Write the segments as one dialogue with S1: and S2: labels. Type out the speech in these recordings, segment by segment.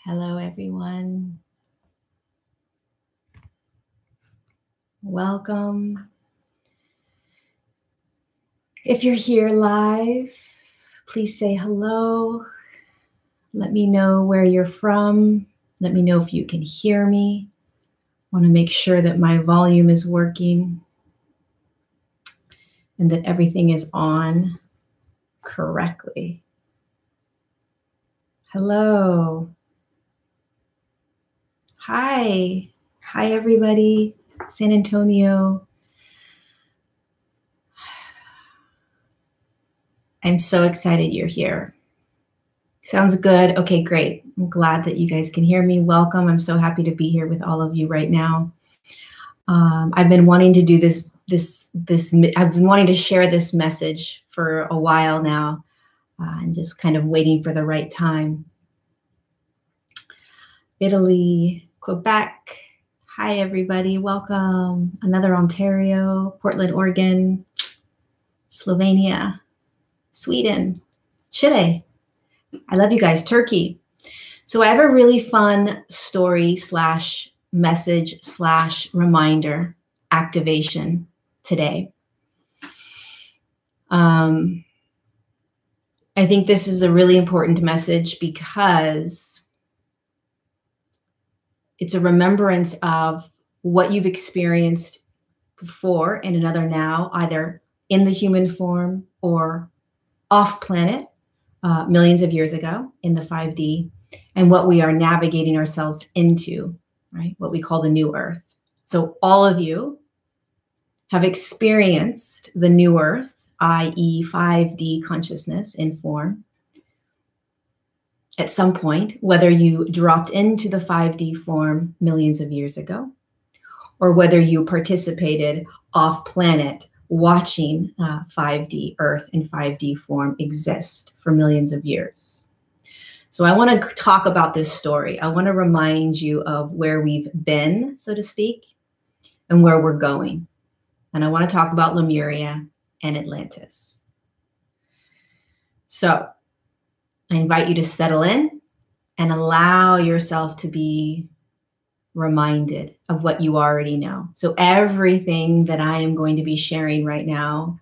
S1: Hello, everyone. Welcome. If you're here live, please say hello. Let me know where you're from. Let me know if you can hear me. I want to make sure that my volume is working and that everything is on correctly. Hello. Hi. Hi, everybody. San Antonio. I'm so excited you're here. Sounds good. Okay, great. I'm glad that you guys can hear me. Welcome. I'm so happy to be here with all of you right now. I've been wanting to do this. I've been wanting to share this message for a while now, and just kind of waiting for the right time. Italy, Quebec. Hi, everybody. Welcome. Another Ontario, Portland, Oregon, Slovenia, Sweden, Chile. I love you guys. Turkey. So I have a really fun story / message / reminder activation today. I think this is a really important message because it's a remembrance of what you've experienced before in another now, either in the human form or off planet millions of years ago in the 5D, and what we are navigating ourselves into, right? What we call the new earth. So all of you have experienced the new earth, i.e. 5D consciousness in form, at some point, whether you dropped into the 5D form millions of years ago, or whether you participated off planet watching 5D Earth in 5D form exist for millions of years. So I want to talk about this story. I want to remind you of where we've been, so to speak, and where we're going. And I want to talk about Lemuria and Atlantis. So I invite you to settle in and allow yourself to be reminded of what you already know. So everything that I am going to be sharing right now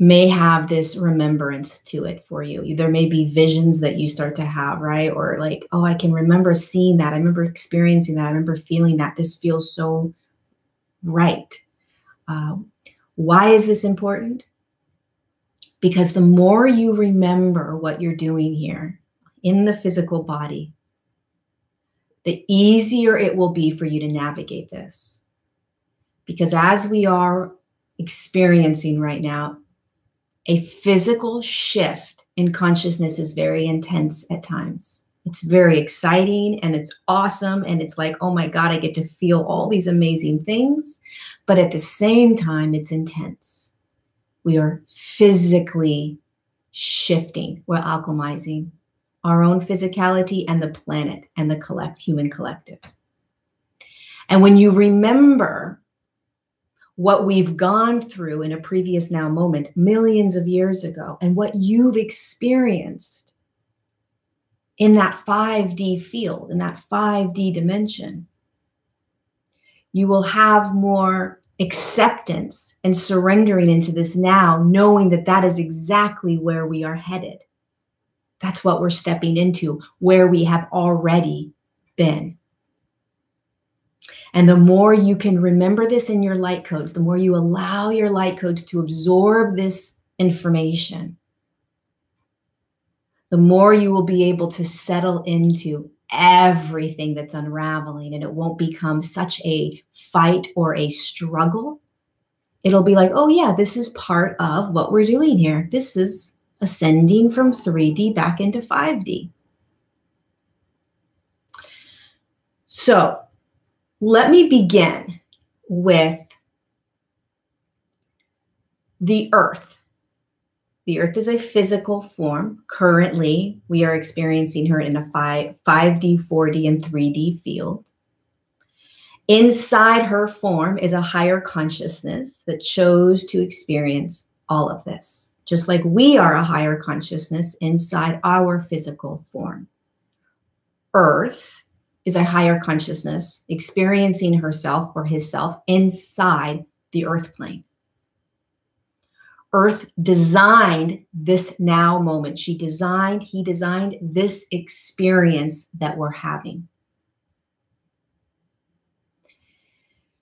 S1: may have this remembrance to it for you. There may be visions that you start to have, right? Or like, oh, I can remember seeing that. I remember experiencing that. I remember feeling that. This feels so right. Why is this important? Because the more you remember what you're doing here in the physical body, the easier it will be for you to navigate this. Because as we are experiencing right now, a physical shift in consciousness is very intense at times. It's very exciting and it's awesome. And it's like, oh my God, I get to feel all these amazing things. But at the same time, it's intense. We are physically shifting. We're alchemizing our own physicality and the planet and the human collective. And when you remember what we've gone through in a previous now moment, millions of years ago, and what you've experienced in that 5D field, in that 5D dimension, you will have more acceptance and surrendering into this now, knowing that that is exactly where we are headed. That's what we're stepping into, where we have already been. And the more you can remember this in your light codes, the more you allow your light codes to absorb this information, the more you will be able to settle into everything that's unraveling, and it won't become such a fight or a struggle. It'll be like, oh yeah, this is part of what we're doing here. This is ascending from 3D back into 5D. So let me begin with the Earth. The Earth is a physical form. Currently, we are experiencing her in a 5D, 4D, and 3D field. Inside her form is a higher consciousness that chose to experience all of this, just like we are a higher consciousness inside our physical form. Earth is a higher consciousness experiencing herself or hisself inside the earth plane. Earth designed this now moment. He designed this experience that we're having.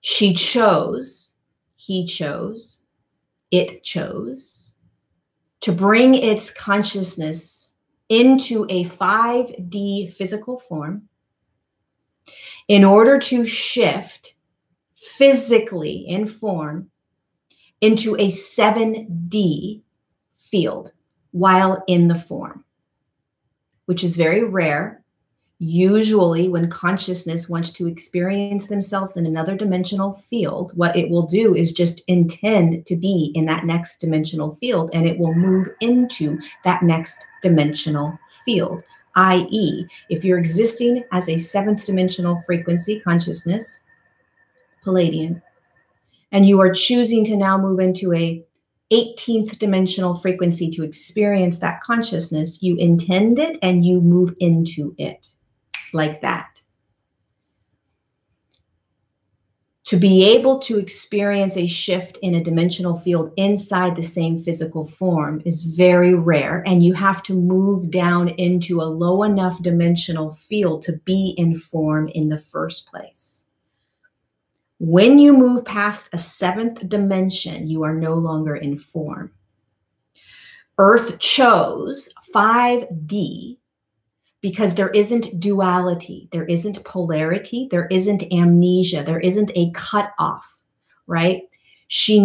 S1: She chose, he chose, it chose to bring its consciousness into a 5D physical form in order to shift physically in form into a 7D field while in the form, which is very rare. Usually when consciousness wants to experience themselves in another dimensional field, what it will do is just intend to be in that next dimensional field, and it will move into that next dimensional field. I.e., if you're existing as a 7th dimensional frequency consciousness, Palladian, and you are choosing to now move into a 18th dimensional frequency to experience that consciousness, you intend it and you move into it like that. To be able to experience a shift in a dimensional field inside the same physical form is very rare, and you have to move down into a low enough dimensional field to be in form in the first place. When you move past a 7th dimension, you are no longer in form. Earth chose 5D because there isn't duality, there isn't polarity, there isn't amnesia, there isn't a cutoff, right? It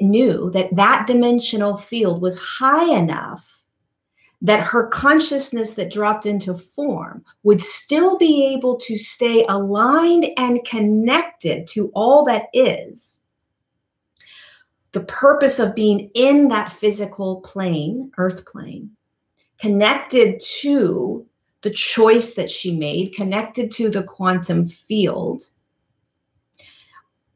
S1: knew that that dimensional field was high enough that her consciousness that dropped into form would still be able to stay aligned and connected to all that is. The purpose of being in that physical plane, earth plane, connected to the choice that she made, connected to the quantum field,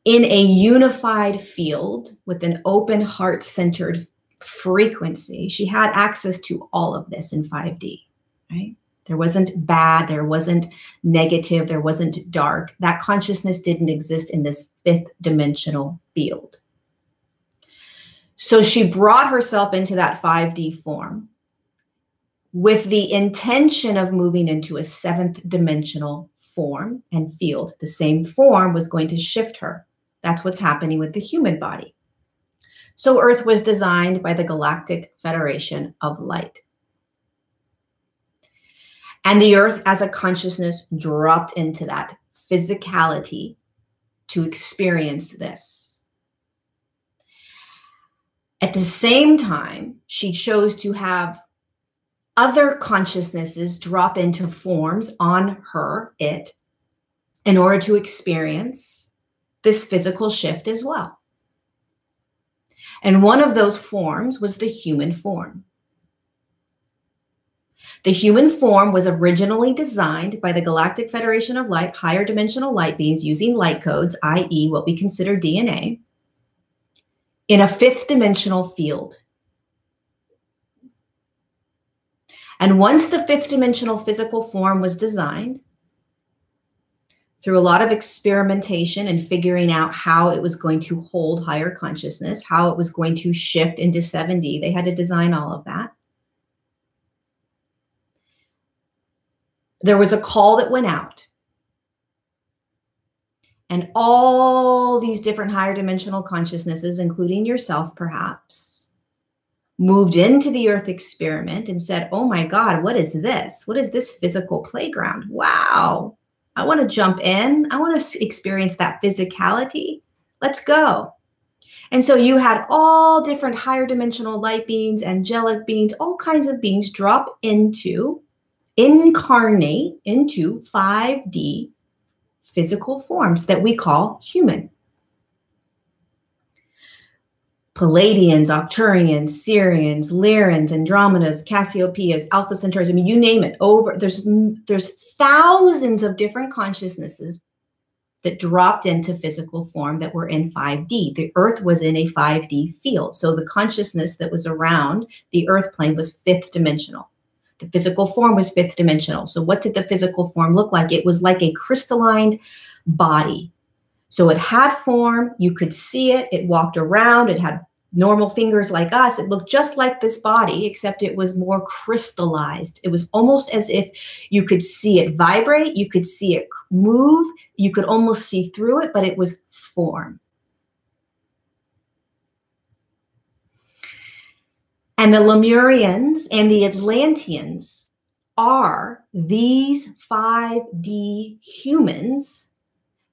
S1: in a unified field with an open heart-centered frequency. She had access to all of this in 5D, right? There wasn't bad, there wasn't negative, there wasn't dark. That consciousness didn't exist in this 5th dimensional field. So she brought herself into that 5D form with the intention of moving into a 7th dimensional form and field. The same form was going to shift her. That's what's happening with the human body. So Earth was designed by the Galactic Federation of Light. And the Earth as a consciousness dropped into that physicality to experience this. At the same time, she chose to have other consciousnesses drop into forms on her, it, in order to experience this physical shift as well. And one of those forms was the human form. The human form was originally designed by the Galactic Federation of Light, higher dimensional light beings using light codes, i.e. what we consider DNA, in a 5th dimensional field. And once the 5th dimensional physical form was designed, through a lot of experimentation and figuring out how it was going to hold higher consciousness, how it was going to shift into 7D, they had to design all of that. There was a call that went out. And all these different higher dimensional consciousnesses, including yourself perhaps, moved into the Earth experiment and said, oh my God, what is this? What is this physical playground? Wow, I want to jump in. I want to experience that physicality. Let's go. And so you had all different higher dimensional light beings, angelic beings, all kinds of beings drop into, incarnate into 5D physical forms that we call human. Palladians, Arcturians, Sirians, Lyrians, Andromedas, Cassiopeias, Alpha Centauris. I mean, you name it. There's thousands of different consciousnesses that dropped into physical form that were in 5D. The earth was in a 5D field. So the consciousness that was around the earth plane was fifth dimensional. The physical form was fifth dimensional. So what did the physical form look like? It was like a crystalline body. So it had form, you could see it, it walked around, it had normal fingers like us. It looked just like this body, except it was more crystallized. It was almost as if you could see it vibrate, you could see it move, you could almost see through it, but it was form. And the Lemurians and the Atlanteans are these 5D humans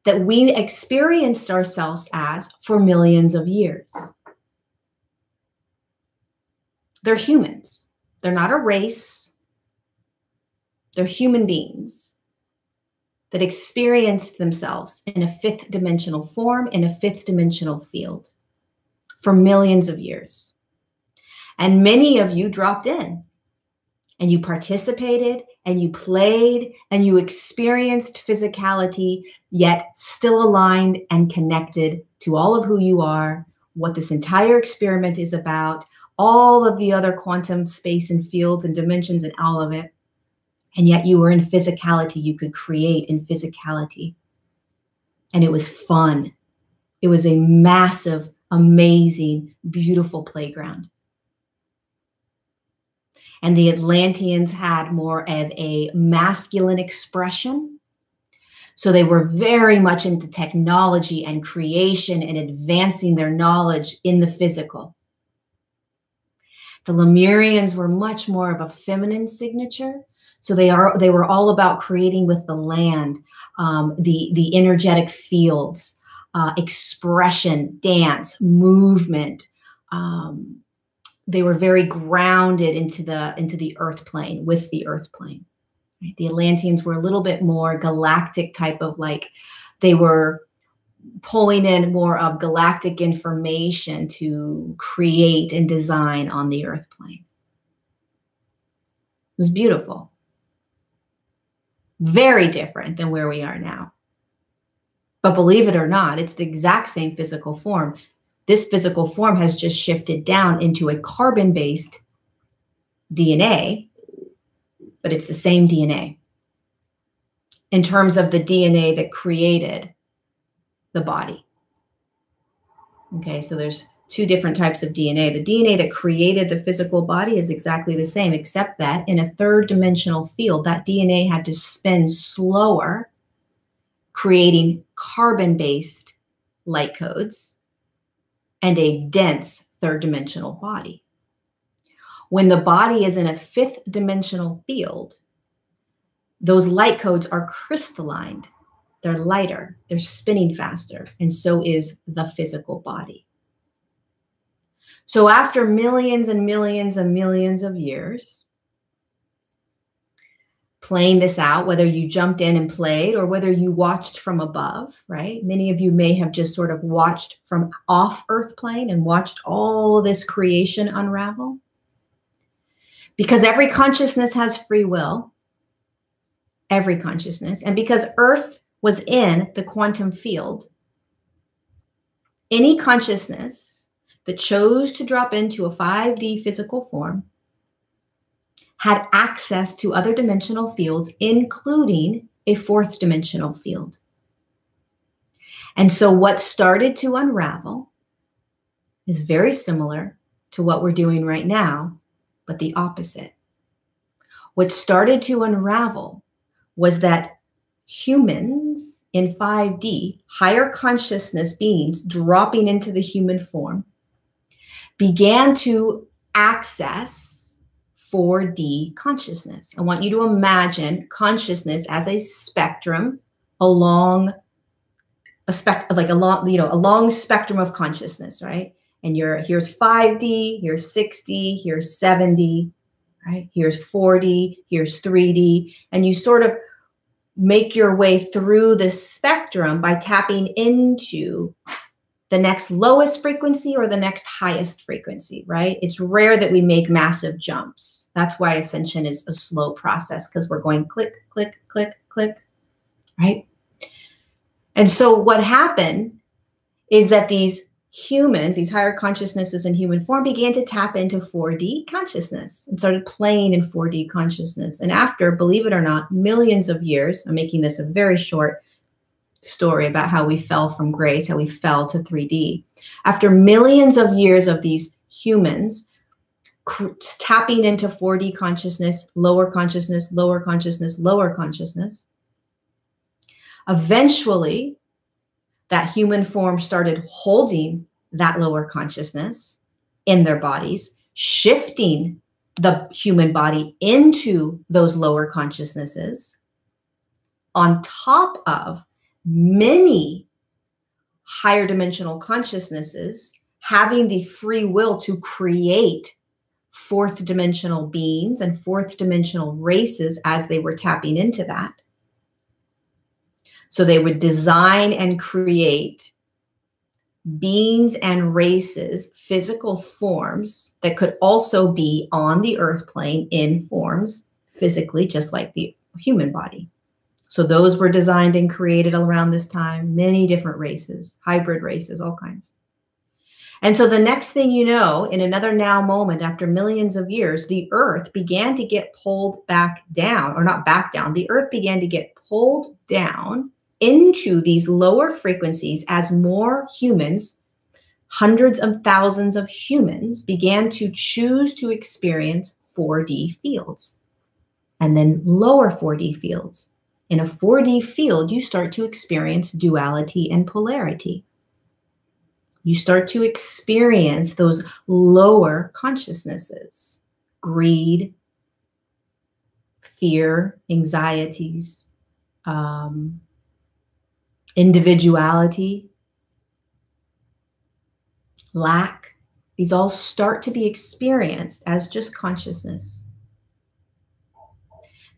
S1: that we experienced ourselves as for millions of years. They're humans. They're not a race. They're human beings that experienced themselves in a fifth dimensional form, in a fifth dimensional field for millions of years. And many of you dropped in and you participated and you played and you experienced physicality, yet still aligned and connected to all of who you are, what this entire experiment is about, all of the other quantum space and fields and dimensions and all of it. And yet you were in physicality. You could create in physicality. And it was fun. It was a massive, amazing, beautiful playground. And the Atlanteans had more of a masculine expression. So they were very much into technology and creation and advancing their knowledge in the physical. The Lemurians were much more of a feminine signature. So they were all about creating with the land, the energetic fields, expression, dance, movement. They were very grounded into the earth plane, with the earth plane. Right? The Atlanteans were a little bit more galactic type of, like, they were pulling in more of galactic information to create and design on the earth plane. It was beautiful. Very different than where we are now. But believe it or not, it's the exact same physical form. This physical form has just shifted down into a carbon-based DNA, but it's the same DNA in terms of the DNA that created the body. Okay, so there's two different types of DNA. The DNA that created the physical body is exactly the same, except that in a third dimensional field, that DNA had to spin slower, creating carbon-based light codes and a dense third dimensional body. When the body is in a fifth dimensional field, those light codes are crystalline. They're lighter, they're spinning faster, and so is the physical body. So after millions and millions and millions of years, playing this out, whether you jumped in and played or whether you watched from above, right? Many of you may have just sort of watched from off Earth plane and watched all this creation unravel. Because every consciousness has free will, every consciousness, and because Earth was in the quantum field, any consciousness that chose to drop into a 5D physical form had access to other dimensional fields, including a fourth dimensional field. And so what started to unravel is very similar to what we're doing right now, but the opposite. What started to unravel was that humans in 5D, higher consciousness beings dropping into the human form, began to access 4D consciousness. I want you to imagine consciousness as a spectrum along a long spectrum of consciousness, right? And here's 5D, here's 6D, here's 7D, right? Here's 4D, here's 3D, and you sort of make your way through the spectrum by tapping into the next lowest frequency or the next highest frequency, right? It's rare that we make massive jumps. That's why ascension is a slow process, because we're going click, click, click, click, right? And so what happened is that these humans, these higher consciousnesses in human form, began to tap into 4D consciousness and started playing in 4D consciousness. And after, believe it or not, millions of years, I'm making this a very short story about how we fell from grace, how we fell to 3D. After millions of years of these humans tapping into 4D consciousness, lower consciousness, lower consciousness, lower consciousness, eventually, that human form started holding that lower consciousness in their bodies, shifting the human body into those lower consciousnesses, on top of many higher dimensional consciousnesses having the free will to create fourth dimensional beings and fourth dimensional races as they were tapping into that. So they would design and create beings and races, physical forms that could also be on the earth plane in forms physically, just like the human body. So those were designed and created around this time, many different races, hybrid races, all kinds. And so the next thing you know, in another now moment, after millions of years, the earth began to get pulled back down, or not back down, the earth began to get pulled down into these lower frequencies as more humans, hundreds of thousands of humans, began to choose to experience 4D fields and then lower 4D fields. In a 4D field, you start to experience duality and polarity. You start to experience those lower consciousnesses, greed, fear, anxieties, individuality, lack. These all start to be experienced as just consciousness.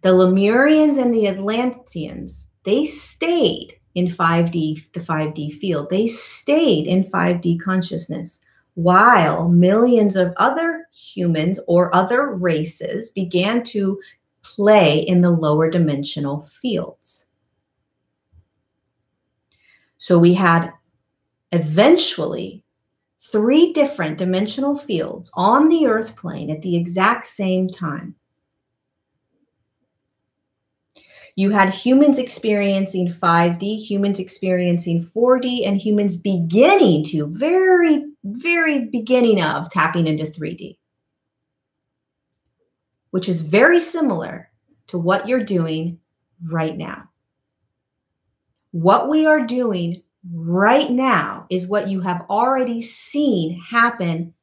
S1: The Lemurians and the Atlanteans, they stayed in 5D, the 5D field. They stayed in 5D consciousness, while millions of other humans or other races began to play in the lower dimensional fields. So we had eventually 3 different dimensional fields on the earth plane at the exact same time. You had humans experiencing 5D, humans experiencing 4D, and humans beginning to, very, very beginning of tapping into 3D, which is very similar to what you're doing right now. What we are doing right now is what you have already seen happen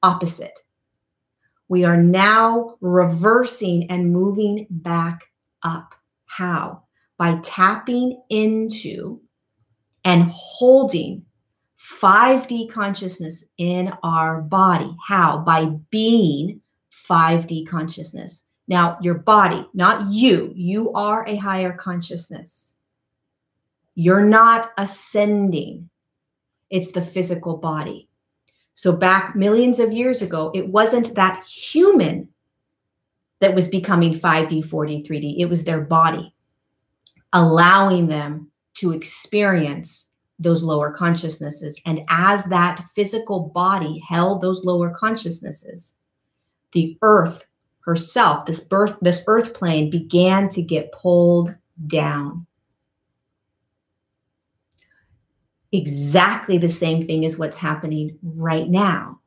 S1: opposite. We are now reversing and moving back up. How? By tapping into and holding 5D consciousness in our body. How? By being 5D consciousness. Now, your body, not you. You are a higher consciousness. You're not ascending. It's the physical body. So back millions of years ago, it wasn't that human that was becoming 5D, 4D, 3D. It was their body, allowing them to experience those lower consciousnesses. And as that physical body held those lower consciousnesses, the earth herself, this earth plane began to get pulled down. Exactly the same thing is what's happening right now.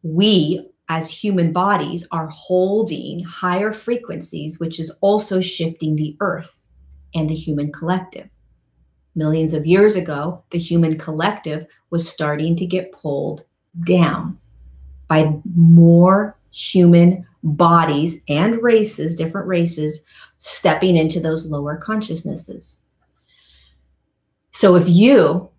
S1: We, as human bodies, are holding higher frequencies, which is also shifting the earth and the human collective. Millions of years ago, the human collective was starting to get pulled down by more human bodies and races, different races, stepping into those lower consciousnesses. So if you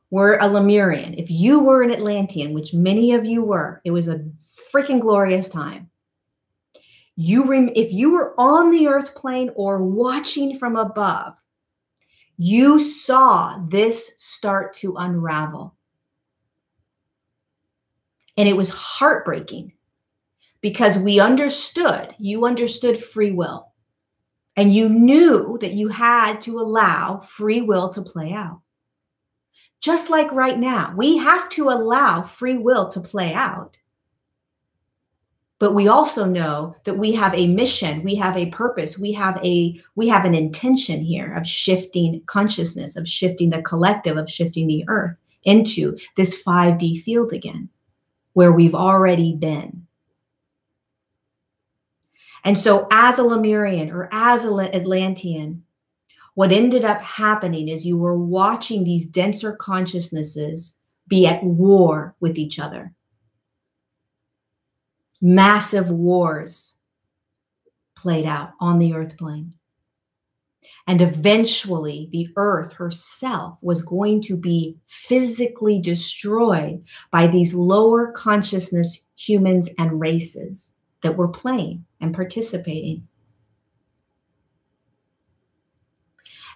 S1: were a Lemurian, if you were an Atlantean, which many of you were, it was a freaking glorious time. If you were on the earth plane or watching from above, you saw this start to unravel. And it was heartbreaking because you understood free will. And you knew that you had to allow free will to play out. Just like right now, we have to allow free will to play out. But we also know that we have a mission, we have a purpose, we have an intention here of shifting consciousness, of shifting the collective, of shifting the earth into this 5D field again, where we've already been. And so as a Lemurian or as an Atlantean, what ended up happening is you were watching these denser consciousnesses be at war with each other. Massive wars played out on the earth plane. And eventually the earth herself was going to be physically destroyed by these lower consciousness humans and races that were playing and participating.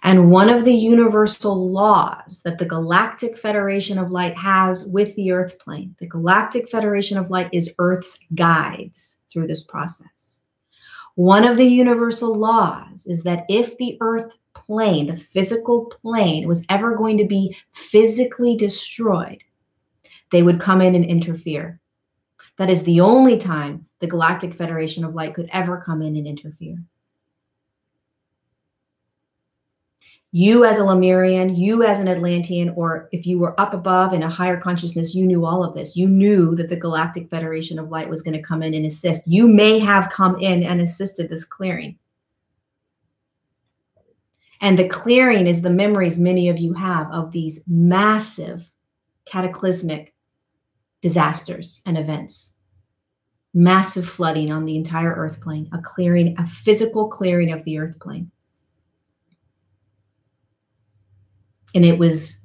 S1: And one of the universal laws that the Galactic Federation of Light has with the earth plane, the Galactic Federation of Light is Earth's guides through this process. One of the universal laws is that if the earth plane, the physical plane, was ever going to be physically destroyed, they would come in and interfere. That is the only time the Galactic Federation of Light could ever come in and interfere. You as a Lemurian, you as an Atlantean, or if you were up above in a higher consciousness, you knew all of this. You knew that the Galactic Federation of Light was going to come in and assist. You may have come in and assisted this clearing. And the clearing is the memories many of you have of these massive cataclysmic disasters and events. Massive flooding on the entire earth plane, a clearing, a physical clearing of the earth plane. And it was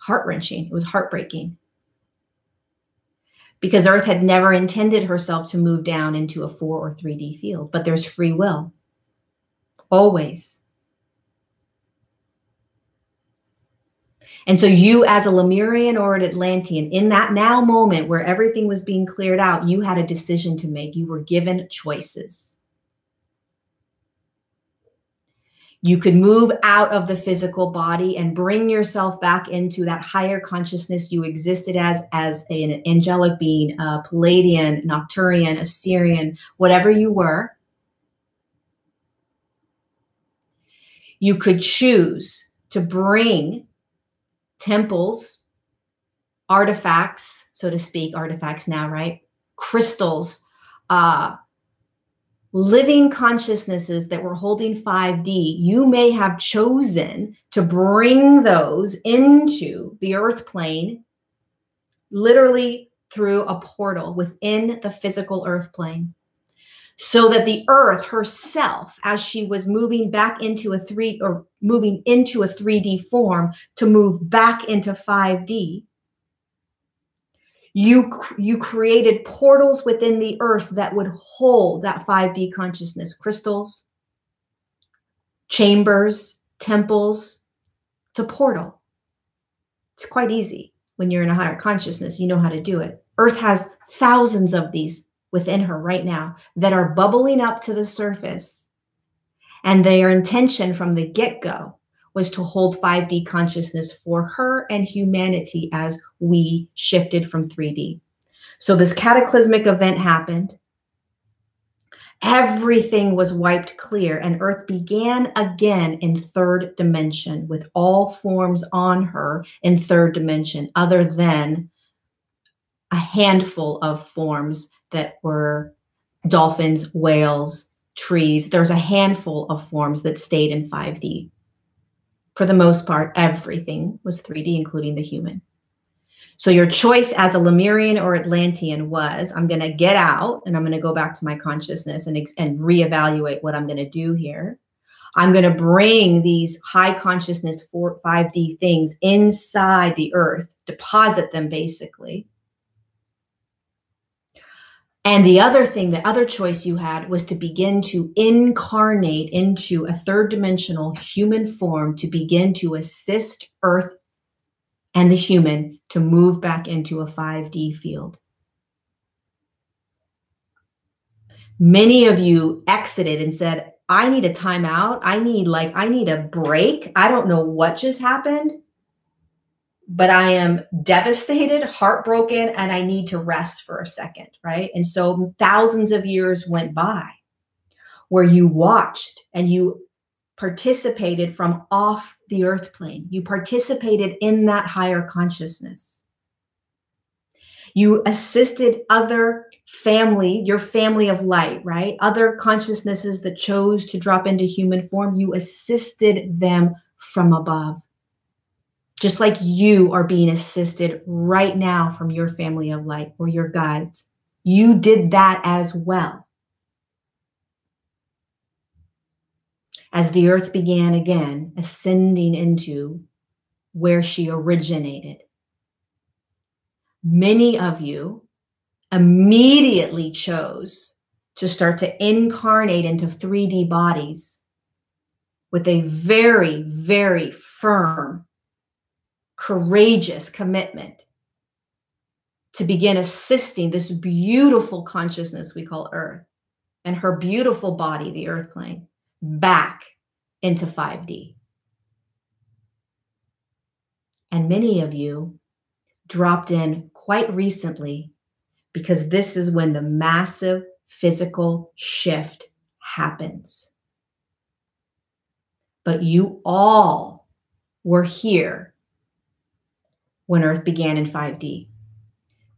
S1: heart-wrenching. It was heartbreaking. Because Earth had never intended herself to move down into a 4 or 3D field. But there's free will. Always. And so you as a Lemurian or an Atlantean, in that now moment where everything was being cleared out, you had a decision to make. You were given choices. You could move out of the physical body and bring yourself back into that higher consciousness you existed as an angelic being, a Palladian, Nocturian, Assyrian, whatever you were. You could choose to bring temples, artifacts, so to speak, artifacts now, right? Crystals, living consciousnesses that were holding 5D, you may have chosen to bring those into the earth plane, literally through a portal within the physical earth plane, so that the earth herself, as she was moving back into moving into a 3D form to move back into 5D, you created portals within the earth that would hold that 5D consciousness, crystals, chambers, temples, to portal. It's quite easy. When you're in a higher consciousness, you know how to do it. Earth has thousands of these within her right now that are bubbling up to the surface. And their intention from the get-go was to hold 5D consciousness for her and humanity as we shifted from 3D. So this cataclysmic event happened. Everything was wiped clear, and Earth began again in third dimension with all forms on her in third dimension, other than a handful of forms that were dolphins, whales, trees. There's a handful of forms that stayed in 5D. For the most part, everything was 3D, including the human. So your choice as a Lemurian or Atlantean was, I'm going to get out and I'm going to go back to my consciousness and reevaluate what I'm going to do here. I'm going to bring these high consciousness 5D things inside the earth, deposit them basically. And the other thing, the other choice you had was to begin to incarnate into a third dimensional human form to begin to assist Earth and the human to move back into a 5D field. Many of you exited and said, I need a timeout. I need a break. I don't know what just happened, but I am devastated, heartbroken, and I need to rest for a second, right? And so thousands of years went by where you watched and you participated from off the earth plane. You participated in that higher consciousness. You assisted other family, your family of light, right? Other consciousnesses that chose to drop into human form, you assisted them from above. Just like you are being assisted right now from your family of light or your guides. You did that as well. As the earth began again, ascending into where she originated, many of you immediately chose to start to incarnate into 3D bodies with a very, very firm, courageous commitment to begin assisting this beautiful consciousness we call Earth and her beautiful body, the Earth plane, back into 5D. And many of you dropped in quite recently because this is when the massive physical shift happens. But you all were here when Earth began in 5D.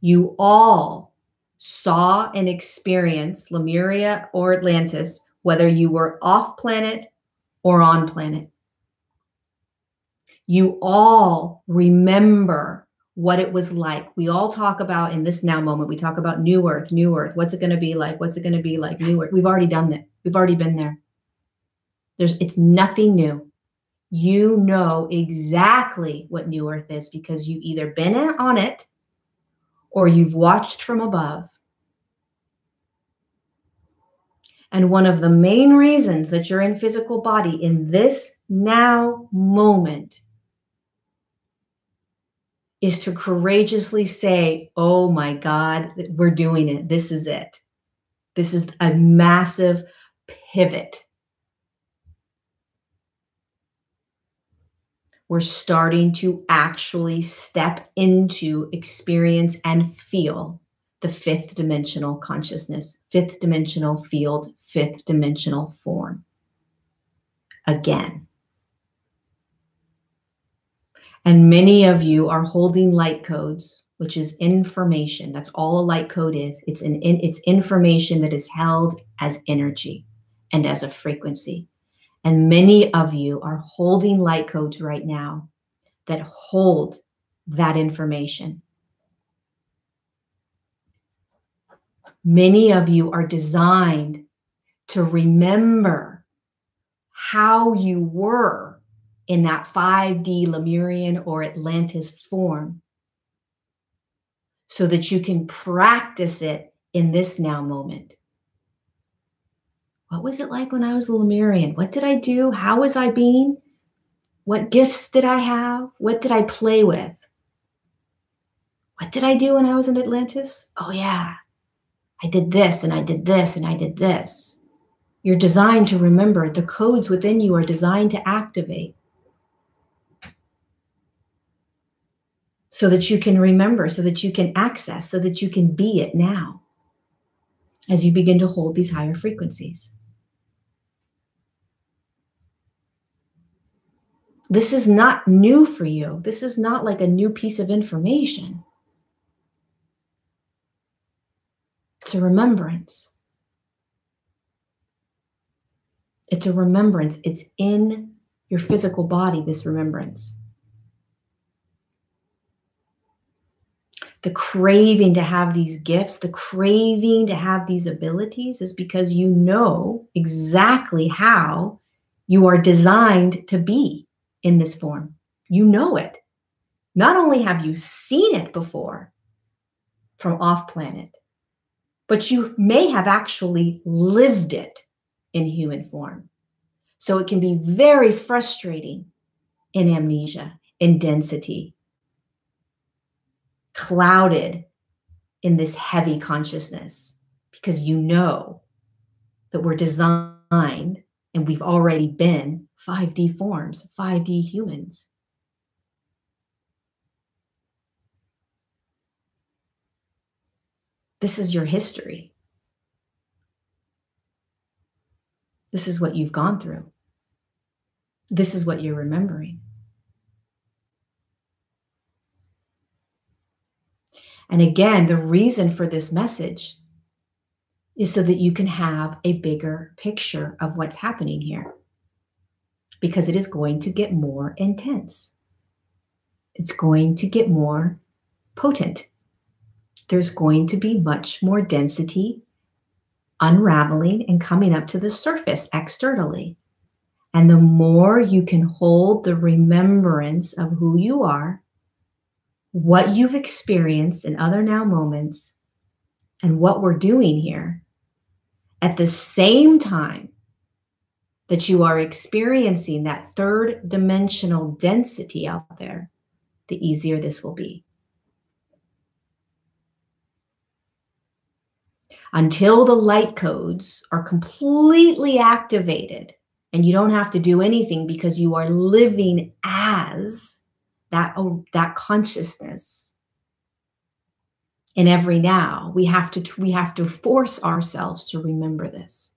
S1: You all saw and experienced Lemuria or Atlantis, whether you were off planet or on planet. You all remember what it was like. We all talk about in this now moment, we talk about new Earth, new Earth. What's it going to be like? What's it going to be like? New Earth. We've already done that. We've already been there. It's nothing new. You know exactly what new Earth is because you've either been on it or you've watched from above. And one of the main reasons that you're in physical body in this now moment is to courageously say, oh my God, we're doing it. This is it. This is a massive pivot. We're starting to actually step into, experience, and feel the fifth dimensional consciousness, fifth dimensional field, fifth dimensional form. Again. And many of you are holding light codes, which is information. That's all a light code is. It's information that is held as energy and as a frequency. And many of you are holding light codes right now that hold that information. Many of you are designed to remember how you were in that 5D Lemurian or Atlantis form so that you can practice it in this now moment. What was it like when I was a Lemurian? What did I do? How was I being? What gifts did I have? What did I play with? What did I do when I was in Atlantis? Oh yeah, I did this and I did this and I did this. You're designed to remember. The codes within you are designed to activate so that you can remember, so that you can access, so that you can be it now as you begin to hold these higher frequencies. This is not new for you. This is not like a new piece of information. It's a remembrance. It's a remembrance. It's in your physical body, this remembrance. The craving to have these gifts, the craving to have these abilities is because you know exactly how you are designed to be in this form. You know it. Not only have you seen it before from off planet, but you may have actually lived it in human form. So it can be very frustrating in amnesia, in density, clouded in this heavy consciousness, because you know that we're designed And we've already been 5D forms, 5D humans. This is your history. This is what you've gone through. This is what you're remembering. And again, the reason for this message is so that you can have a bigger picture of what's happening here. Because it is going to get more intense. It's going to get more potent. There's going to be much more density unraveling and coming up to the surface externally. And the more you can hold the remembrance of who you are, what you've experienced in other now moments, and what we're doing here, at the same time that you are experiencing that third dimensional density out there, the easier this will be. Until the light codes are completely activated and you don't have to do anything because you are living as that consciousness in every now, we have to force ourselves to remember this.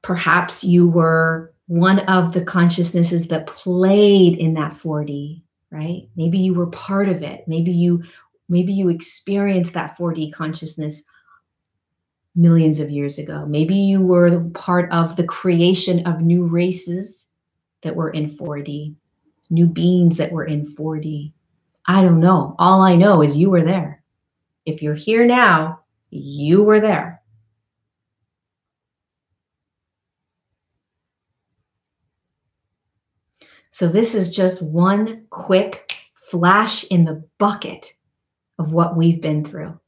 S1: Perhaps you were one of the consciousnesses that played in that 4D, right? Maybe you were part of it. Maybe you experienced that 4D consciousness millions of years ago. Maybe you were part of the creation of new races that were in 4D, new beings that were in 4D. I don't know. All I know is you were there. If you're here now, you were there. So this is just one quick flash in the bucket of what we've been through.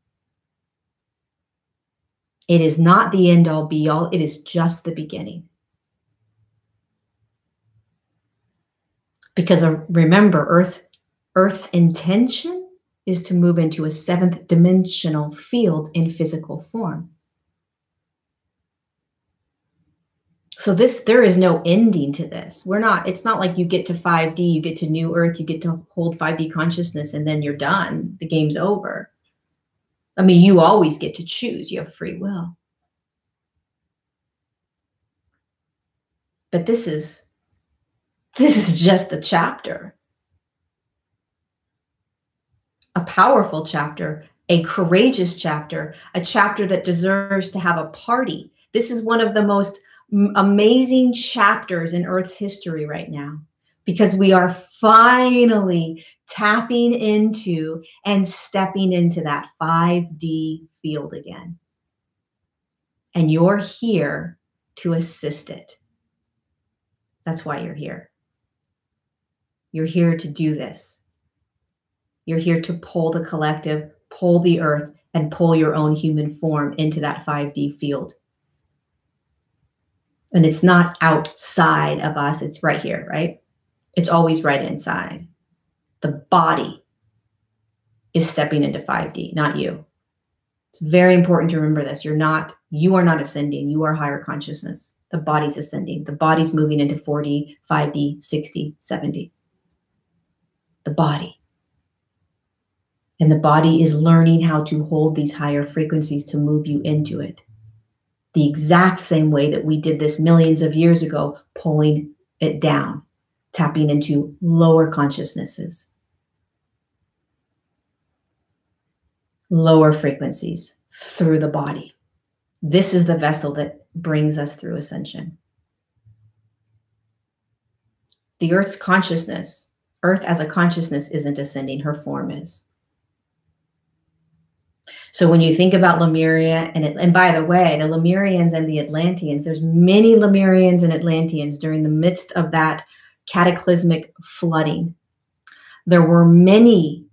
S1: It is not the end all be all. It is just the beginning. Because remember, Earth's intention is to move into a 7th dimensional field in physical form. So there is no ending to this. It's not like you get to 5D, you get to new Earth, you get to hold 5D consciousness, and then you're done. The game's over. I mean, you always get to choose. You have free will. But this is just a chapter. A powerful chapter, a courageous chapter, a chapter that deserves to have a party. This is one of the most amazing chapters in Earth's history right now, because we are finally tapping into and stepping into that 5D field again. And you're here to assist it. That's why you're here. You're here to do this. You're here to pull the collective, pull the Earth, and pull your own human form into that 5D field. And it's not outside of us. It's right here, right? It's always right inside. The body is stepping into 5D, not you. It's very important to remember this. You are not ascending. You are higher consciousness. The body's ascending. The body's moving into 4D, 5D, 6D, 7D. The body. And the body is learning how to hold these higher frequencies to move you into it. The exact same way that we did this millions of years ago, pulling it down, tapping into lower consciousnesses, lower frequencies through the body. This is the vessel that brings us through ascension. The Earth's consciousness, Earth as a consciousness isn't ascending, her form is. So when you think about Lemuria, and by the way, the Lemurians and the Atlanteans, there's many Lemurians and Atlanteans during the midst of that cataclysmic flooding. There were many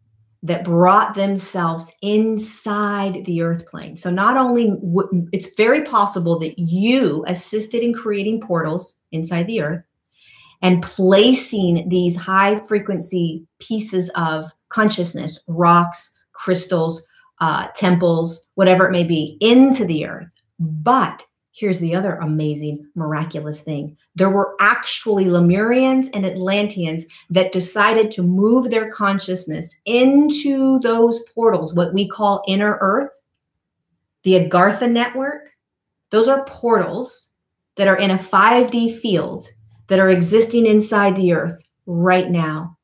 S1: that brought themselves inside the earth plane. So not only, it's very possible that you assisted in creating portals inside the earth and placing these high frequency pieces of consciousness, rocks, crystals, temples, whatever it may be, into the earth. But Here's the other amazing, miraculous thing. There were actually Lemurians and Atlanteans that decided to move their consciousness into those portals, what we call inner Earth, the Agartha network. Those are portals that are in a 5D field that are existing inside the Earth right now.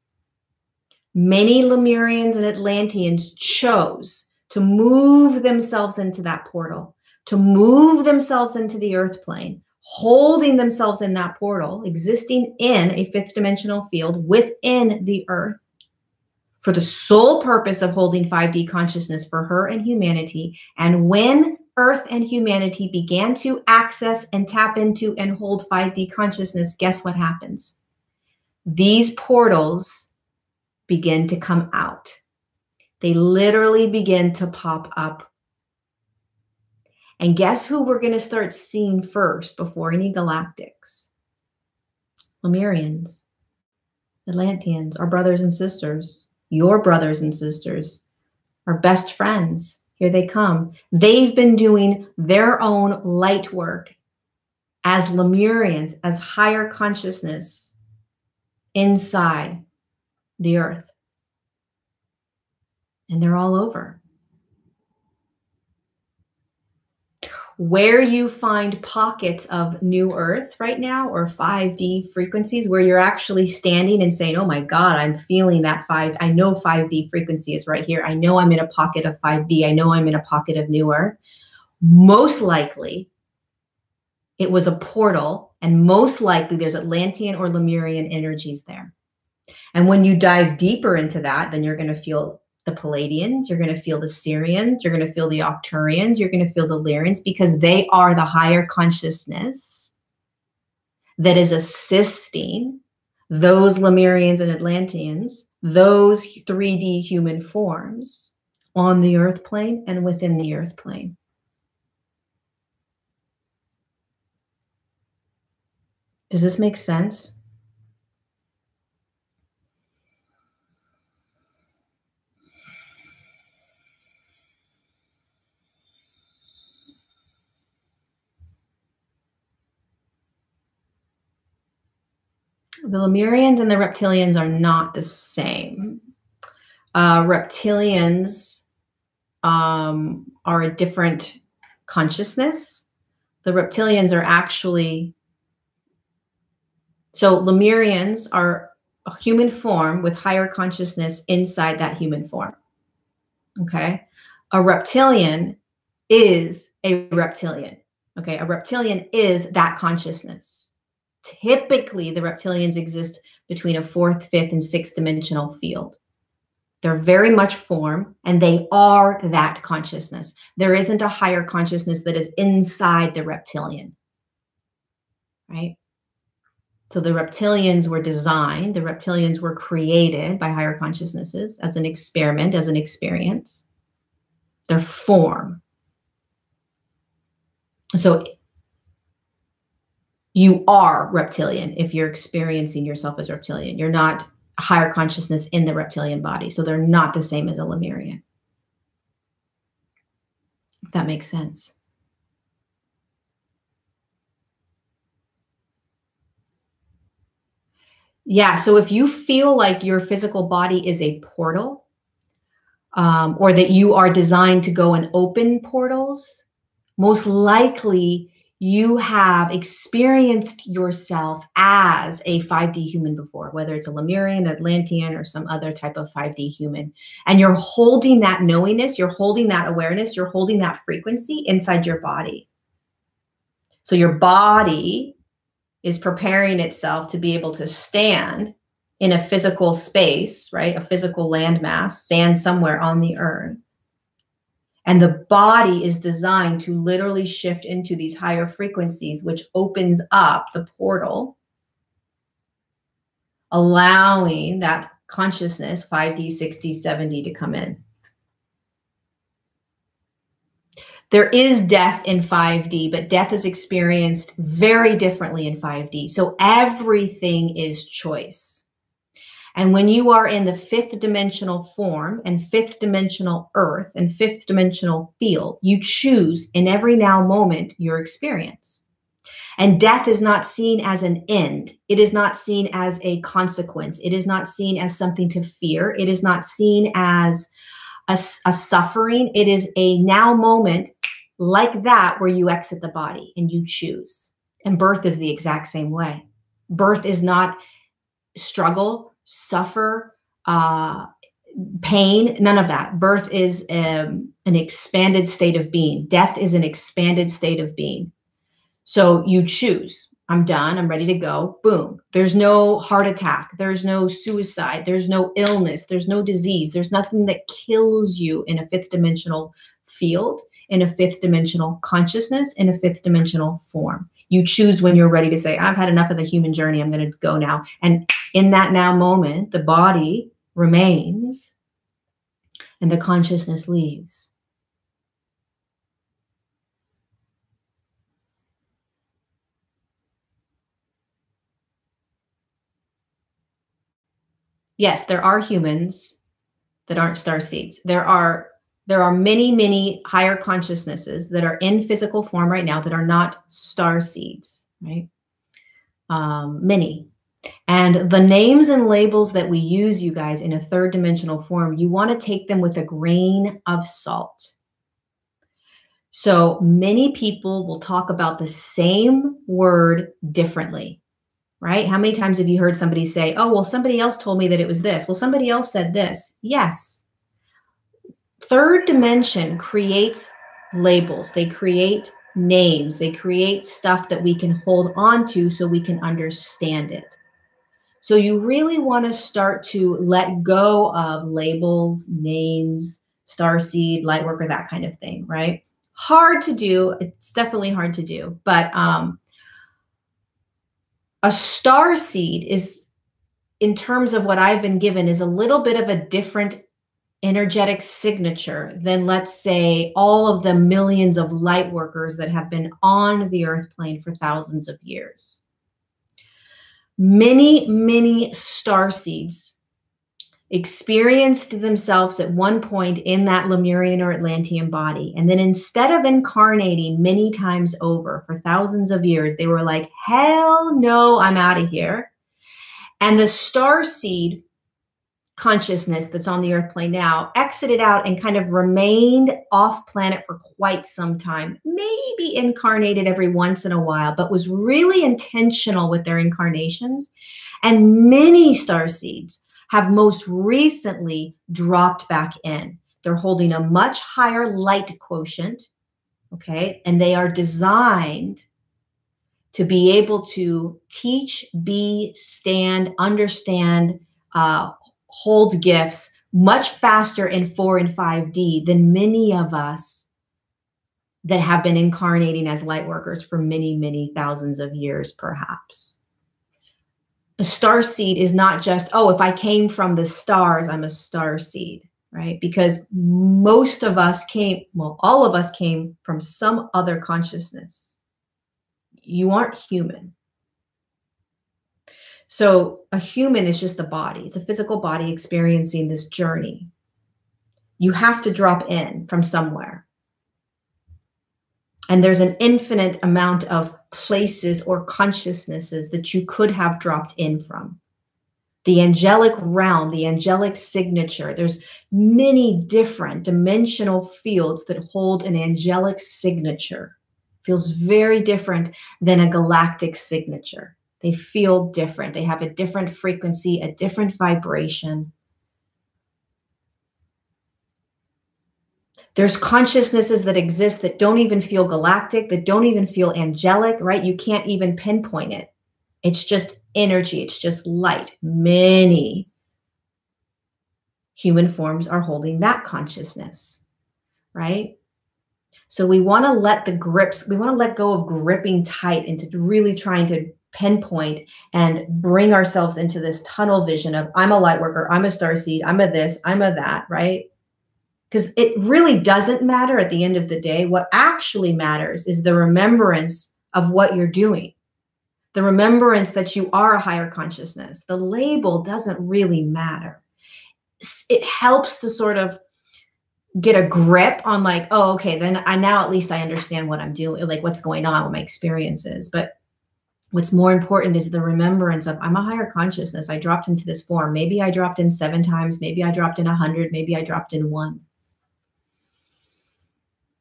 S1: Many Lemurians and Atlanteans chose to move themselves into that portal, to move themselves into the Earth plane, holding themselves in that portal, existing in a 5th dimensional field within the Earth, for the sole purpose of holding 5D consciousness for her and humanity. And when Earth and humanity began to access and tap into and hold 5D consciousness, guess what happens? These portals begin to come out. They literally begin to pop up. And guess who we're going to start seeing first before any galactics? Lemurians, Atlanteans, our brothers and sisters, your brothers and sisters, our best friends. Here they come. They've been doing their own light work as Lemurians, as higher consciousness inside the Earth. And they're all over. Where you find pockets of new Earth right now, or 5D frequencies, where you're actually standing and saying, oh my God, I'm feeling that I know 5D frequency is right here. I know I'm in a pocket of 5D. I know I'm in a pocket of new Earth. Most likely it was a portal, and most likely there's Atlantean or Lemurian energies there. And when you dive deeper into that, then you're going to feel the Palladians, you're going to feel the Syrians, you're going to feel the Octurians, you're going to feel the Lyrians, because they are the higher consciousness that is assisting those Lemurians and Atlanteans, those 3D human forms on the Earth plane and within the Earth plane. Does this make sense? The Lemurians and the Reptilians are not the same. Reptilians are a different consciousness. The Reptilians are actually, so Lemurians are a human form with higher consciousness inside that human form. Okay. A reptilian is a reptilian. Okay. A reptilian is that consciousness. Typically, the reptilians exist between a 4th, 5th, and 6th dimensional field. They're very much form, and they are that consciousness. There isn't a higher consciousness that is inside the reptilian, right? So the reptilians were designed, the reptilians were created by higher consciousnesses as an experiment, as an experience. They're form. So you are reptilian if you're experiencing yourself as reptilian. You're not a higher consciousness in the reptilian body. So they're not the same as a Lemurian. If that makes sense. Yeah, so if you feel like your physical body is a portal, or that you are designed to go and open portals, most likely you have experienced yourself as a 5D human before, whether it's a Lemurian, Atlantean, or some other type of 5D human. And you're holding that knowingness, you're holding that awareness, you're holding that frequency inside your body. So your body is preparing itself to be able to stand in a physical space, right? A physical landmass, stand somewhere on the earth. And the body is designed to literally shift into these higher frequencies, which opens up the portal, allowing that consciousness, 5D, 6D, 7D, to come in. There is death in 5D, but death is experienced very differently in 5D. So everything is choice. And when you are in the fifth dimensional form and fifth dimensional earth and fifth dimensional field, you choose in every now moment your experience. And death is not seen as an end. It is not seen as a consequence. It is not seen as something to fear. It is not seen as a suffering. It is a now moment like that where you exit the body and you choose. And birth is the exact same way. Birth is not struggle, suffer, pain, none of that. Birth is an expanded state of being. Death is an expanded state of being. So you choose. I'm done. I'm ready to go. Boom. There's no heart attack. There's no suicide. There's no illness. There's no disease. There's nothing that kills you in a fifth dimensional field, in a fifth dimensional consciousness, in a fifth dimensional form. You choose when you're ready to say, I've had enough of the human journey. I'm going to go now. And in that now moment, the body remains and the consciousness leaves. Yes, there are humans that aren't starseeds. There are many, many higher consciousnesses that are in physical form right now that are not starseeds, right? Many. And the names and labels that we use, you guys, in a third dimensional form, you want to take them with a grain of salt. So many people will talk about the same word differently. Right? How many times have you heard somebody say, oh, well, somebody else told me that it was this. Well, somebody else said this. Yes. Third dimension creates labels. They create names. They create stuff that we can hold on to so we can understand it. So you really want to start to let go of labels, names, starseed, lightworker, that kind of thing, right? Hard to do. It's definitely hard to do. But a star seed is, in terms of what I've been given, is a little bit of a different energetic signature than, let's say, all of the millions of light workers that have been on the earth plane for thousands of years. Many, many star seeds experienced themselves at one point in that Lemurian or Atlantean body. And then instead of incarnating many times over for thousands of years, they were like, hell no, I'm out of here. And the star seed consciousness that's on the earth plane now exited out and kind of remained off planet for quite some time, maybe incarnated every once in a while, but was really intentional with their incarnations. And many star seeds have most recently dropped back in. They're holding a much higher light quotient, okay? And they are designed to be able to teach, be, stand, understand, hold gifts much faster in 4 and 5D than many of us that have been incarnating as light workers for many, many thousands of years, perhaps. A star seed is not just, oh, if I came from the stars, I'm a star seed, right? Because most of us came, well, all of us came from some other consciousness. You aren't human. So a human is just the body. It's a physical body experiencing this journey. You have to drop in from somewhere. And there's an infinite amount of places or consciousnesses that you could have dropped in from. The angelic realm, the angelic signature, there's many different dimensional fields that hold an angelic signature. Feels very different than a galactic signature. They feel different. They have a different frequency, a different vibration. There's consciousnesses that exist that don't even feel galactic, that don't even feel angelic, right? You can't even pinpoint it. It's just energy. It's just light. Many human forms are holding that consciousness, right? So we want to let the grips, we want to let go of gripping tight into really trying to pinpoint and bring ourselves into this tunnel vision of, I'm a light worker, I'm a starseed, I'm a this, I'm a that, right? Because it really doesn't matter at the end of the day. What actually matters is the remembrance of what you're doing. The remembrance that you are a higher consciousness. The label doesn't really matter. It helps to sort of get a grip on like, oh, okay, then now at least I understand what I'm doing, like what's going on, what my experience is. But what's more important is the remembrance of I'm a higher consciousness. I dropped into this form. Maybe I dropped in 7 times. Maybe I dropped in 100. Maybe I dropped in 1.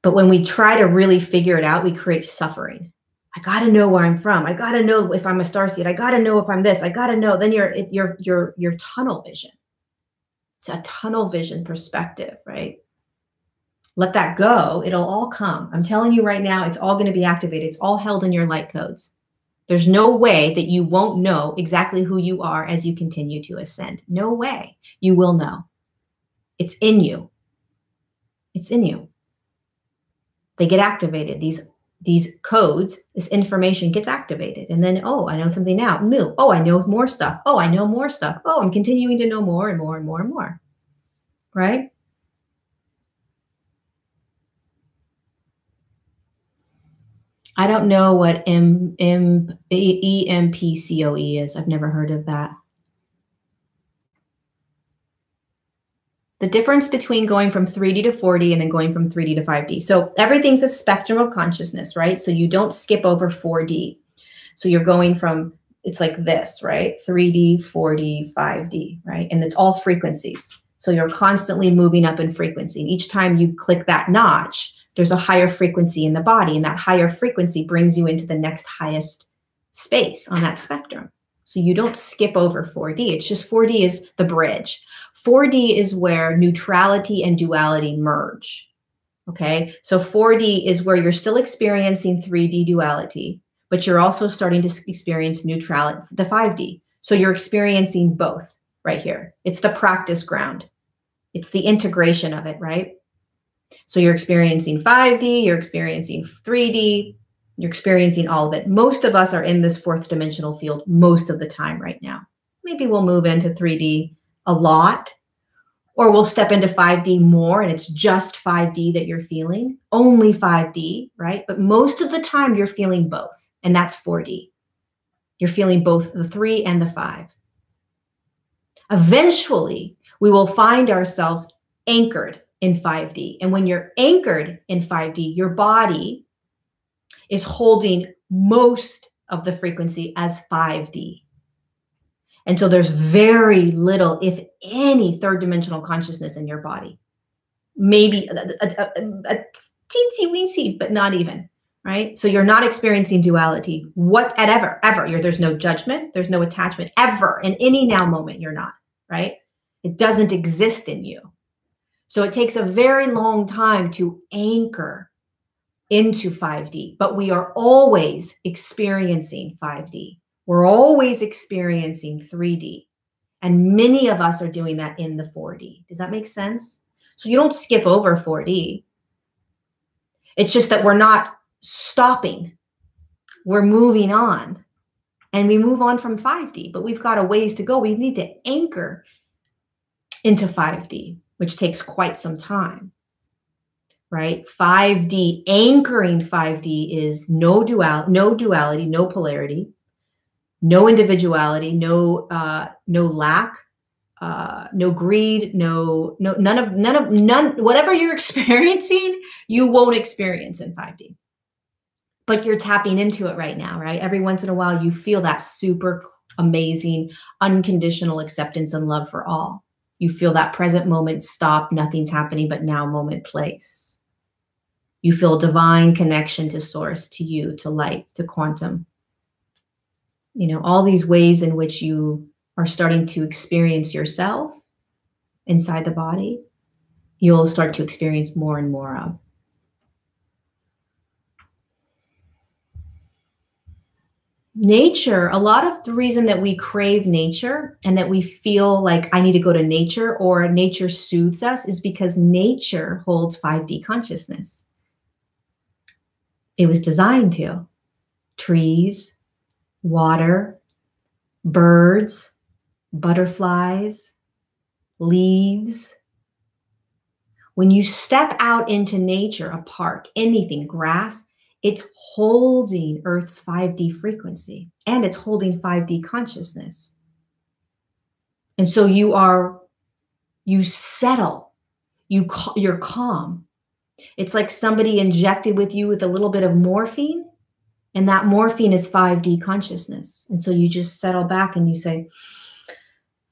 S1: But when we try to really figure it out, we create suffering. I got to know where I'm from. I got to know if I'm a starseed. I got to know if I'm this. I got to know. Then you're tunnel vision. It's a tunnel vision perspective, right? Let that go. It'll all come. I'm telling you right now, it's all going to be activated. It's all held in your light codes. There's no way that you won't know exactly who you are as you continue to ascend. No way. You will know. It's in you. It's in you. They get activated. These codes, this information gets activated. And then, oh, I know something now. New. Oh, I know more stuff. Oh, I know more stuff. Oh, I'm continuing to know more and more and more and more. Right? I don't know what EMPCOE is. I've never heard of that. The difference between going from 3D to 4D and then going from 3D to 5D. So everything's a spectrum of consciousness, right? So you don't skip over 4D. So you're going from, it's like this, right? 3D, 4D, 5D, right? And it's all frequencies. So you're constantly moving up in frequency. And each time you click that notch, there's a higher frequency in the body. And that higher frequency brings you into the next highest space on that spectrum. So you don't skip over 4D. It's just 4D is the bridge. 4D is where neutrality and duality merge. Okay. So 4D is where you're still experiencing 3D duality, but you're also starting to experience neutrality, the 5D. So you're experiencing both right here. It's the practice ground. It's the integration of it, right? So you're experiencing 5D, you're experiencing 3D, you're experiencing all of it. Most of us are in this 4th dimensional field most of the time right now. Maybe we'll move into 3D a lot, or we'll step into 5D more and it's just 5D that you're feeling, only 5D, right? But most of the time you're feeling both, and that's 4D. You're feeling both the 3 and the 5. Eventually, we will find ourselves anchored in 5D. And when you're anchored in 5D, your body is holding most of the frequency as 5D. And so there's very little, if any, 3rd dimensional consciousness in your body. Maybe a teensy weensy, but not even, right? So you're not experiencing duality ever. There's no judgment. There's no attachment ever. In any now moment, you're not, right? It doesn't exist in you. So it takes a very long time to anchor into 5D, but we are always experiencing 5D. We're always experiencing 3D. And many of us are doing that in the 4D. Does that make sense? So you don't skip over 4D. It's just that we're not stopping. We're moving on. And we move on from 5D, but we've got a ways to go. We need to anchor into 5D, which takes quite some time. Right? 5D, anchoring 5D is no duality, no polarity, no individuality, no lack, no greed, none, whatever you're experiencing, you won't experience in 5D. But you're tapping into it right now, right? Every once in a while, you feel that super amazing, unconditional acceptance and love for all. You feel that present moment stop, nothing's happening, but now moment place. You feel divine connection to source, to you, to light, to quantum. You know, all these ways in which you are starting to experience yourself inside the body, you'll start to experience more and more of. Nature, a lot of the reason that we crave nature and that we feel like I need to go to nature or nature soothes us is because nature holds 5D consciousness. It was designed to. Trees, water, birds, butterflies, leaves. When you step out into nature, a park, anything, grass, It's holding Earth's 5D frequency, and it's holding 5D consciousness. And so you settle, you're calm. It's like somebody injected with you with a little bit of morphine, and that morphine is 5D consciousness. And so you just settle back and you say,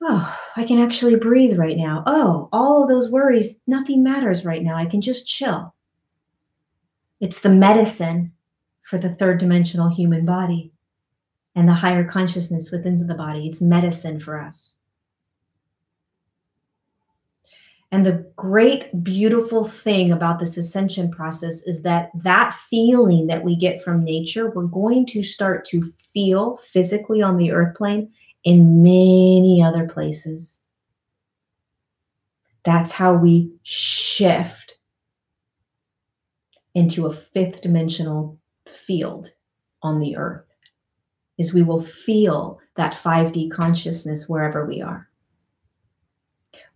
S1: oh, I can actually breathe right now. Oh, all of those worries, nothing matters right now. I can just chill. It's the medicine for the third dimensional human body and the higher consciousness within the body. It's medicine for us. And the great, beautiful thing about this ascension process is that that feeling that we get from nature, we're going to start to feel physically on the earth plane in many other places. That's how we shift into a fifth dimensional field on the earth, is we will feel that 5D consciousness wherever we are.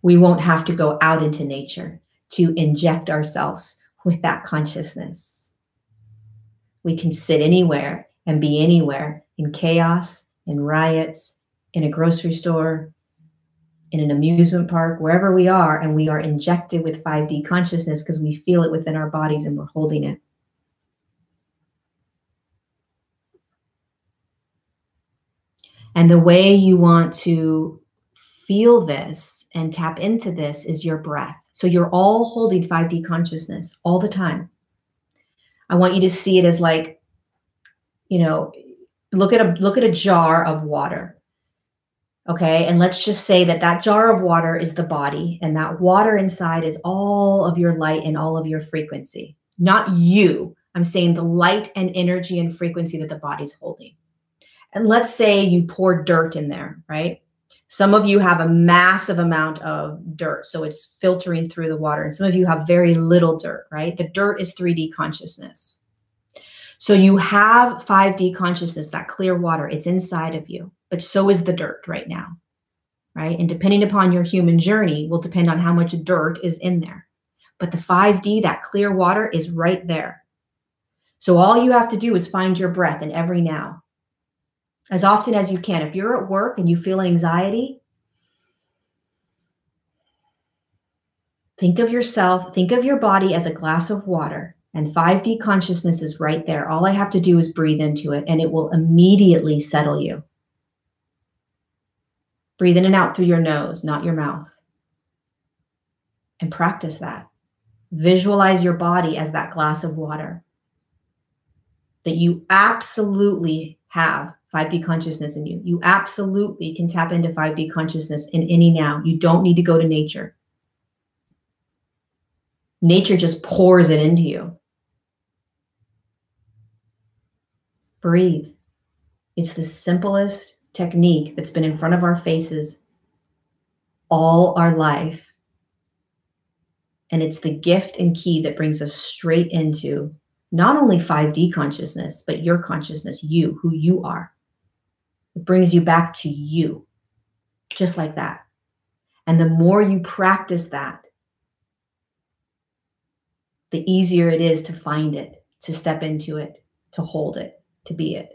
S1: We won't have to go out into nature to inject ourselves with that consciousness. We can sit anywhere and be anywhere, in chaos, in riots, in a grocery store, in an amusement park, wherever we are, and we are injected with 5D consciousness because we feel it within our bodies and we're holding it. And the way you want to feel this and tap into this is your breath. So you're all holding 5D consciousness all the time. I want you to see it as like, you know, look at a jar of water. Okay, and let's just say that that jar of water is the body, and that water inside is all of your light and all of your frequency. Not you. I'm saying the light and energy and frequency that the body's holding. And let's say you pour dirt in there, right? Some of you have a massive amount of dirt, so it's filtering through the water. And some of you have very little dirt, right? The dirt is 3D consciousness. So you have 5D consciousness, that clear water, it's inside of you, but so is the dirt right now, right? And depending upon your human journey will depend on how much dirt is in there. But the 5D, that clear water, is right there. So all you have to do is find your breath in every now, as often as you can. If you're at work and you feel anxiety, think of yourself, think of your body as a glass of water. And 5D consciousness is right there. All I have to do is breathe into it, and it will immediately settle you. Breathe in and out through your nose, not your mouth. And practice that. Visualize your body as that glass of water. That you absolutely have 5D consciousness in you. You absolutely can tap into 5D consciousness in any now. You don't need to go to nature. Nature just pours it into you. Breathe. It's the simplest technique that's been in front of our faces all our life. And it's the gift and key that brings us straight into not only 5D consciousness, but your consciousness, you, who you are. It brings you back to you, just like that. And the more you practice that, the easier it is to find it, to step into it, to hold it, to be it.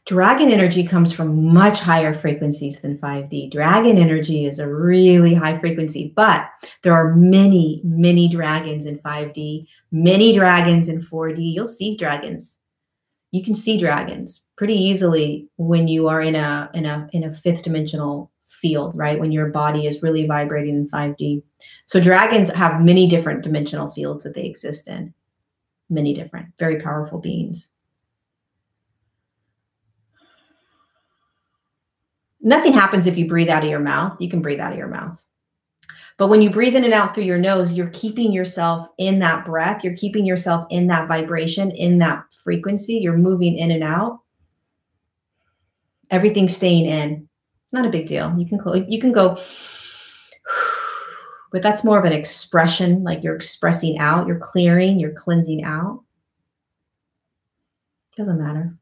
S1: Dragon energy comes from much higher frequencies than 5D. Dragon energy is a really high frequency, but there are many, many dragons in 5D, many dragons in 4D. You'll see dragons. You can see dragons pretty easily when you are in a fifth dimensional field, right? When your body is really vibrating in 5D. So dragons have many different dimensional fields that they exist in. Many different, very powerful beings. Nothing happens if you breathe out of your mouth. You can breathe out of your mouth. But when you breathe in and out through your nose, you're keeping yourself in that breath. You're keeping yourself in that vibration, in that frequency. You're moving in and out. Everything's staying in. Not a big deal. You can go But that's more of an expression, like you're expressing out, you're clearing, you're cleansing out. Doesn't matter.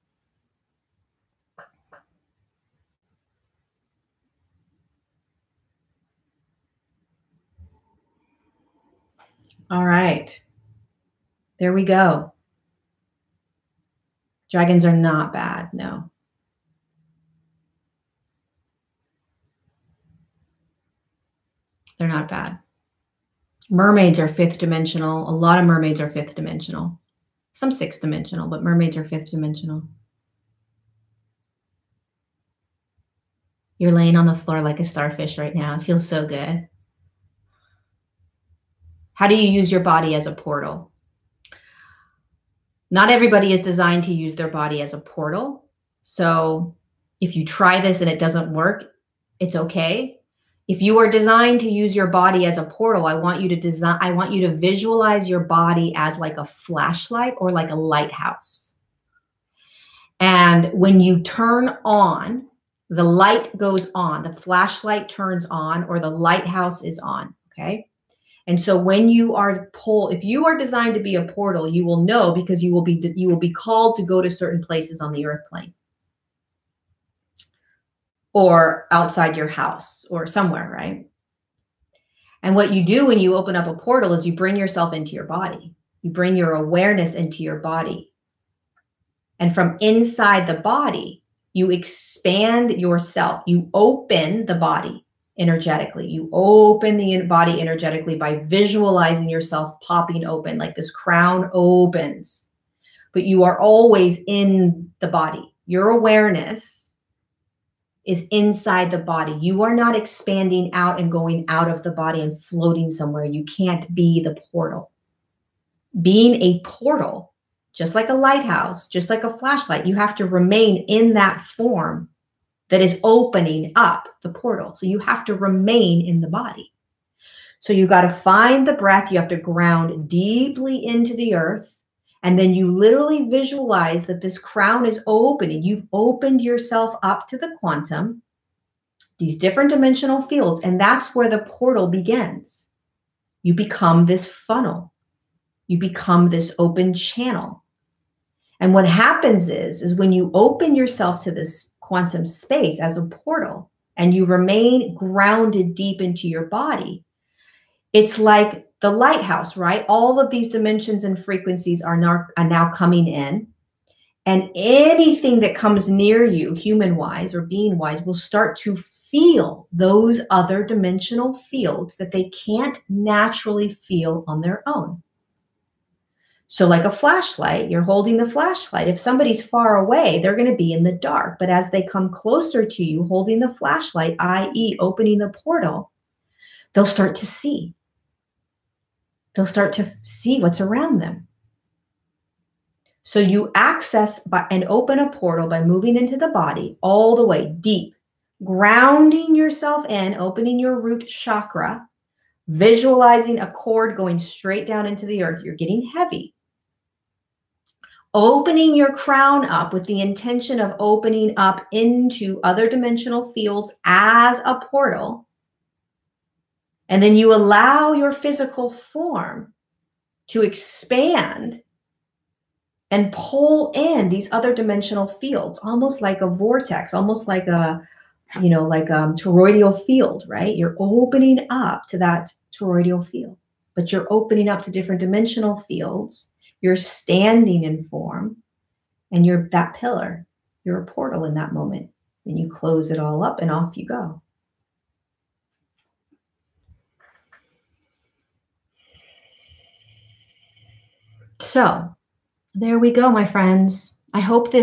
S1: All right. There we go. Dragons are not bad, no. They're not bad. Mermaids are fifth dimensional. A lot of mermaids are fifth dimensional. Some sixth dimensional, but mermaids are fifth dimensional. You're laying on the floor like a starfish right now. It feels so good. How do you use your body as a portal? Not everybody is designed to use their body as a portal. So if you try this and it doesn't work, it's okay. If you are designed to use your body as a portal, I want you to visualize your body as like a flashlight or like a lighthouse. And when you turn on, the light goes on, the flashlight turns on, or the lighthouse is on, okay? And so when you are if you are designed to be a portal, you will know, because you will be called to go to certain places on the earth plane, or outside your house or somewhere, right? And what you do when you open up a portal is you bring yourself into your body. You bring your awareness into your body. And from inside the body, you expand yourself. You open the body energetically. You open the body energetically by visualizing yourself popping open, like this crown opens. But you are always in the body. Your awareness is inside the body. You are not expanding out and going out of the body and floating somewhere. You can't be the portal. Being a portal, just like a lighthouse, just like a flashlight, you have to remain in that form that is opening up the portal. So you have to remain in the body. So you got to find the breath. You have to ground deeply into the earth. And then you literally visualize that this crown is opening. You've opened yourself up to the quantum, these different dimensional fields. And that's where the portal begins. You become this funnel. You become this open channel. And what happens is when you open yourself to this quantum space as a portal and you remain grounded deep into your body, it's like the lighthouse, right? All of these dimensions and frequencies are now coming in. And anything that comes near you, human-wise or being-wise, will start to feel those other dimensional fields that they can't naturally feel on their own. So like a flashlight, you're holding the flashlight. If somebody's far away, they're going to be in the dark. But as they come closer to you, holding the flashlight, i.e. opening the portal, they'll start to see. They'll start to see what's around them. So you access and open a portal by moving into the body all the way deep, grounding yourself in, opening your root chakra, visualizing a cord going straight down into the earth. You're getting heavy. Opening your crown up with the intention of opening up into other dimensional fields as a portal. And then you allow your physical form to expand and pull in these other dimensional fields, almost like a vortex, almost like a, toroidal field, right? You're opening up to that toroidal field, but you're opening up to different dimensional fields. You're standing in form, and you're that pillar. You're a portal in that moment. Then you close it all up and off you go. So there we go, my friends. I hope the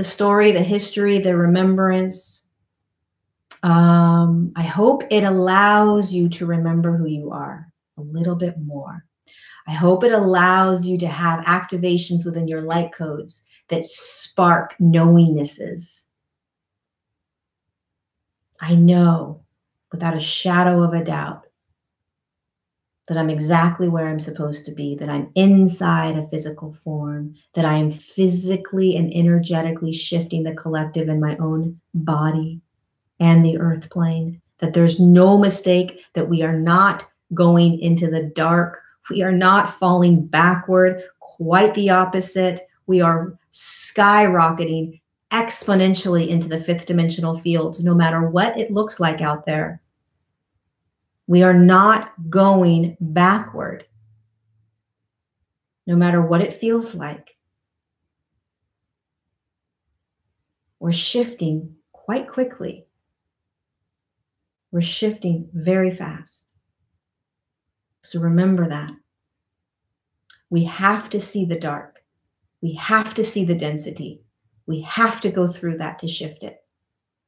S1: story, the history, the remembrance, I hope it allows you to remember who you are a little bit more. I hope it allows you to have activations within your light codes that spark knowingnesses. I know without a shadow of a doubt that I'm exactly where I'm supposed to be, that I'm inside a physical form, that I am physically and energetically shifting the collective in my own body and the earth plane, that there's no mistake, that we are not going into the dark. We are not falling backward, quite the opposite. We are skyrocketing exponentially into the fifth dimensional field, no matter what it looks like out there. We are not going backward, no matter what it feels like. We're shifting quite quickly. We're shifting very fast. So remember that. We have to see the dark. We have to see the density. We have to go through that to shift it.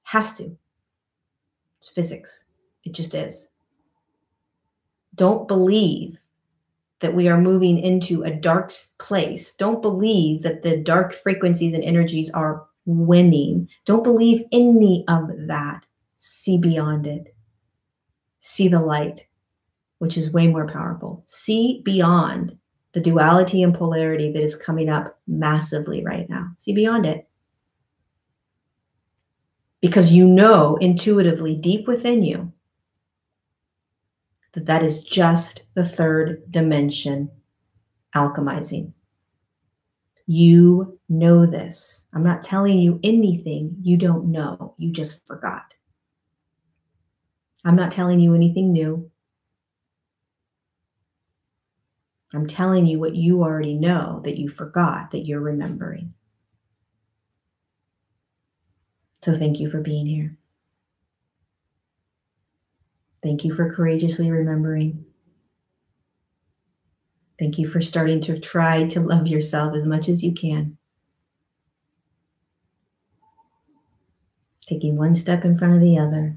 S1: Has to. It's physics. It just is. Don't believe that we are moving into a dark place. Don't believe that the dark frequencies and energies are winning. Don't believe any of that. See beyond it. See the light, which is way more powerful. See beyond the duality and polarity that is coming up massively right now. See beyond it. Because you know intuitively, deep within you, that that is just the third dimension alchemizing. You know this. I'm not telling you anything you don't know. You just forgot. I'm not telling you anything new. I'm telling you what you already know that you forgot, that you're remembering. So thank you for being here. Thank you for courageously remembering. Thank you for starting to try to love yourself as much as you can. Taking one step in front of the other.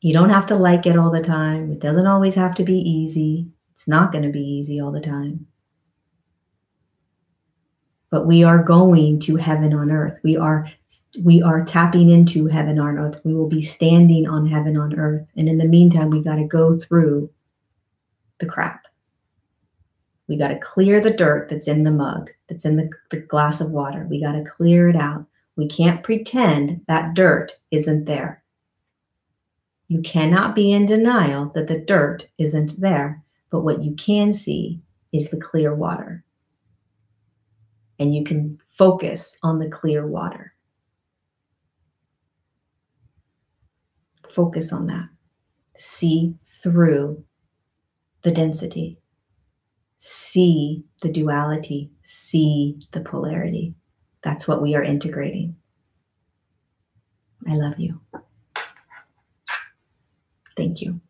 S1: You don't have to like it all the time. It doesn't always have to be easy. It's not going to be easy all the time. But we are going to heaven on earth. We are tapping into heaven on earth. We will be standing on heaven on earth. And in the meantime, we got to go through the crap. We got to clear the dirt that's in the mug, that's in the glass of water. We got to clear it out. We can't pretend that dirt isn't there. You cannot be in denial that the dirt isn't there, but what you can see is the clear water. And you can focus on the clear water. Focus on that. See through the density. See the duality. See the polarity. That's what we are integrating. I love you. Thank you.